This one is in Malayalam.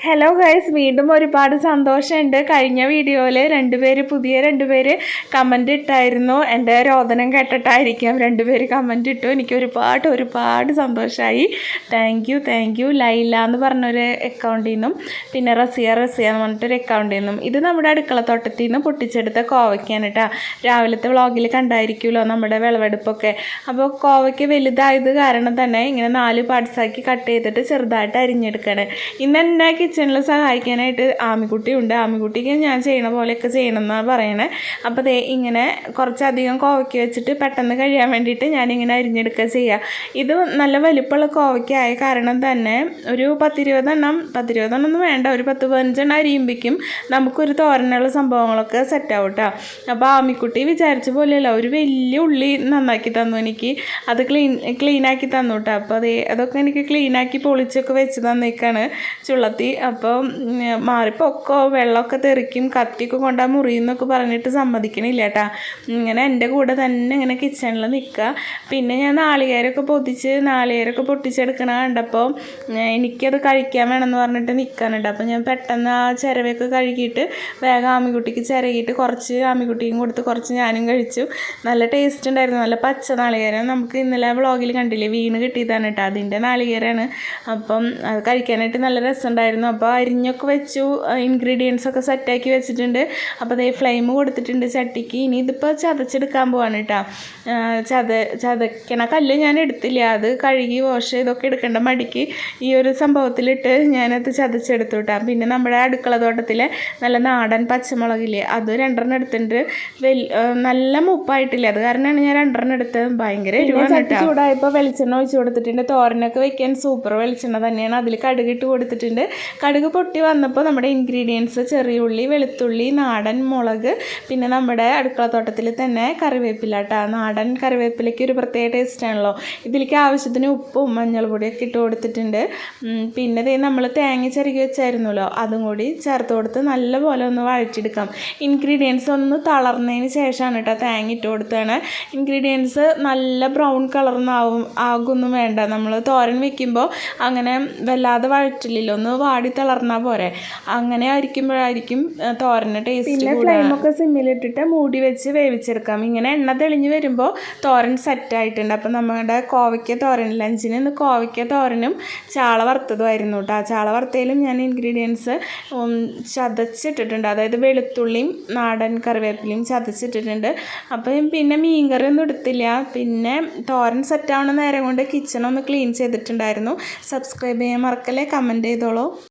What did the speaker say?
ഹലോ ഗൈസ്, വീണ്ടും ഒരുപാട് സന്തോഷമുണ്ട്. കഴിഞ്ഞ വീഡിയോയിൽ പുതിയ രണ്ടുപേര് കമൻ്റ് ഇട്ടായിരുന്നു. എൻ്റെ രോദനം കേട്ടിട്ടായിരിക്കാം രണ്ടുപേര് കമൻ്റ് ഇട്ടു. എനിക്ക് ഒരുപാട് സന്തോഷമായി. Thank you. ലൈല എന്ന് പറഞ്ഞൊരു അക്കൗണ്ടിൽ നിന്നും പിന്നെ റസിയ എന്ന് പറഞ്ഞിട്ടൊരു അക്കൗണ്ടിൽ നിന്നും. ഇത് നമ്മുടെ അടുക്കളത്തോട്ടത്തിൽ നിന്ന് പൊട്ടിച്ചെടുത്ത കോവയ്ക്കാണ് കേട്ടോ. രാവിലത്തെ വ്ളോഗിൽ കണ്ടായിരിക്കുമല്ലോ നമ്മുടെ വിളവെടുപ്പൊക്കെ. അപ്പോൾ കോവയ്ക്ക് വലുതായത് കാരണം തന്നെ ഇങ്ങനെ 4 പാർട്സാക്കി കട്ട് ചെയ്തിട്ട് ചെറുതായിട്ട് അരിഞ്ഞെടുക്കുകയാണ്. ഇന്ന് എന്നെ കിച്ചണിൽ സഹായിക്കാനായിട്ട് ആമിക്കുട്ടിയുണ്ട്. ആമിക്കുട്ടിക്ക് ഞാൻ ചെയ്യണ പോലെയൊക്കെ ചെയ്യണമെന്നാണ് പറയണേ. അപ്പോൾ ഇങ്ങനെ കുറച്ചധികം കോവയ്ക്ക് വെച്ചിട്ട് പെട്ടെന്ന് കഴിയാൻ വേണ്ടിയിട്ട് ഞാനിങ്ങനെ അരിഞ്ഞെടുക്കുക ചെയ്യുക. ഇത് നല്ല വലിപ്പമുള്ള കോവയ്ക്കായ കാരണം തന്നെ ഒരു 10-20 എണ്ണം വേണ്ട, ഒരു 10-15 എണ്ണം അരിയുമ്പോഴേക്കും നമുക്കൊരു തോരനുള്ള സംഭവങ്ങളൊക്കെ സെറ്റാവും കേട്ടോ. അപ്പോൾ ആമിക്കുട്ടി വിചാരിച്ച പോലെയല്ല, ഒരു വലിയ ഉള്ളി നന്നാക്കി തന്നു എനിക്ക്. അത് ക്ലീനാക്കി തന്നു കേട്ടോ. അപ്പോൾ അതൊക്കെ എനിക്ക് ക്ലീനാക്കി പൊളിച്ചൊക്കെ വെച്ച് തന്നേക്കാണ് ചുള്ളത്തി. അപ്പോൾ മാറിപ്പൊക്കോ വെള്ളമൊക്കെ തെറിക്കും, കത്തിയൊക്കെ കൊണ്ടാൽ മുറിയെന്നൊക്കെ പറഞ്ഞിട്ട് സമ്മതിക്കണില്ല കേട്ടോ. ഇങ്ങനെ എൻ്റെ കൂടെ തന്നെ ഇങ്ങനെ കിച്ചണിൽ നിൽക്കുക. പിന്നെ ഞാൻ നാളികേരമൊക്കെ പൊട്ടിച്ചെടുക്കണ കണ്ടപ്പോൾ എനിക്കത് കഴിക്കാൻ വേണമെന്ന് പറഞ്ഞിട്ട് നിൽക്കാനുണ്ട്. അപ്പോൾ ഞാൻ പെട്ടെന്ന് ആ ചിരവയൊക്കെ കഴുകിയിട്ട് വേഗം ആമിക്കുട്ടിക്ക് ചിരകിയിട്ട് കുറച്ച് ആമിക്കുട്ടിയും കൊടുത്ത് കുറച്ച് ഞാനും കഴിച്ചു. നല്ല ടേസ്റ്റ് ഉണ്ടായിരുന്നു. നല്ല പച്ച നാളികേരം നമുക്ക് ഇന്നലെ വ്ളോഗിൽ കണ്ടില്ലേ, വീണ് കിട്ടിയതാണ് കേട്ടോ. അതിൻ്റെ നാളികേരമാണ്. അപ്പം അത് കഴിക്കാനായിട്ട് നല്ല രസമുണ്ടായിരുന്നു. അപ്പോൾ അരിഞ്ഞൊക്കെ വെച്ചു, ഇൻഗ്രീഡിയൻസ് ഒക്കെ സെറ്റാക്കി വെച്ചിട്ടുണ്ട്. അപ്പോൾ ഫ്ലെയിം കൊടുത്തിട്ടുണ്ട് ചട്ടിക്ക്. ഇനി ഇതിപ്പോൾ ചതച്ചെടുക്കാൻ പോവാണ് കേട്ടോ. ചതക്കണ കല്ല് ഞാൻ എടുത്തില്ല, അത് കഴുകി വാഷ് ചെയ്തൊക്കെ എടുക്കേണ്ട മടിക്ക് ഈ ഒരു സംഭവത്തിലിട്ട് ഞാനത് ചതച്ചെടുത്തു കേട്ടോ. പിന്നെ നമ്മുടെ അടുക്കള തോട്ടത്തിലെ നല്ല നാടൻ പച്ചമുളകില്ലേ, അത് 2 എടുത്തിട്ടുണ്ട്. നല്ല മൂപ്പായിട്ടില്ല, അത് കാരണമാണ് ഞാൻ 2 എടുത്തത്. ഭയങ്കര എരിവാണ് കേട്ടോ. ചൂടായപ്പോൾ വെളിച്ചെണ്ണ ഒഴിച്ച് കൊടുത്തിട്ടുണ്ട്. തോരനൊക്കെ വെക്കാൻ സൂപ്പർ വെളിച്ചെണ്ണ തന്നെയാണ്. അതിൽ കടുകിട്ട് കൊടുത്തിട്ടുണ്ട്. കടുക് പൊട്ടി വന്നപ്പോൾ നമ്മുടെ ഇൻഗ്രീഡിയൻസ് ചെറിയ ഉള്ളി, വെളുത്തുള്ളി, നാടൻ മുളക്, പിന്നെ നമ്മുടെ അടുക്കളത്തോട്ടത്തിൽ തന്നെ കറിവേപ്പില കേട്ടോ. നാടൻ കറിവേപ്പിലയ്ക്ക് ഒരു പ്രത്യേക ടേസ്റ്റ് ആണല്ലോ. ഇതിലേക്ക് ആവശ്യത്തിന് ഉപ്പും മഞ്ഞൾപ്പൊടിയൊക്കെ ഇട്ട് കൊടുത്തിട്ടുണ്ട്. പിന്നെ നമ്മൾ തേങ്ങ ചിരകി വെച്ചായിരുന്നല്ലോ, അതും കൂടി ചേർത്ത് കൊടുത്ത് നല്ലപോലെ ഒന്ന് വഴറ്റിയെടുക്കാം. ഇൻഗ്രീഡിയൻസ് ഒന്ന് തളർന്നതിന് ശേഷമാണ് കേട്ടോ തേങ്ങ ഇട്ട് കൊടുത്താണ്. ഇൻഗ്രീഡിയൻസ് നല്ല ബ്രൗൺ ആകൊന്നും വേണ്ട. നമ്മൾ തോരൻ വെക്കുമ്പോൾ അങ്ങനെ വല്ലാതെ വഴറ്റില്ലല്ലോ, ഒന്ന് വാടി തളർന്നാൽ പോരെ. അങ്ങനെ ആയിരിക്കുമ്പോഴായിരിക്കും തോരന് ടേസ്റ്റ്. പിന്നെ ഫ്ലെയിമൊക്കെ സിമ്മിലിട്ടിട്ട് മൂടി വെച്ച് വേവിച്ചെടുക്കാം. ഇങ്ങനെ എണ്ണ തെളിഞ്ഞ് വരുമ്പോൾ തോരൻ സെറ്റായിട്ടുണ്ട്. അപ്പം നമ്മുടെ കോവയ്ക്ക തോരൻ ലഞ്ചിന് ഇന്ന് കോവയ്ക്ക തോരനും ചാള വറുത്തതുമായിരുന്നു കേട്ടോ. ചാള വറുത്തതിലും ഞാൻ ഇൻഗ്രീഡിയൻസ് ചതച്ചിട്ടിട്ടുണ്ട്. അതായത് വെളുത്തുള്ളിയും നാടൻ കറിവേപ്പിലയും ചതച്ചിട്ടിട്ടുണ്ട്. അപ്പം പിന്നെ മീൻകറി ഒന്നും എടുത്തില്ല. പിന്നെ തോരൻ സെറ്റാവണ നേരം കൊണ്ട് കിച്ചണൊന്ന് ക്ലീൻ ചെയ്തിട്ടുണ്ടായിരുന്നു. സബ്സ്ക്രൈബ് ചെയ്യാൻ മറക്കല്ലേ, കമൻറ്റ് ചെയ്തോളൂ.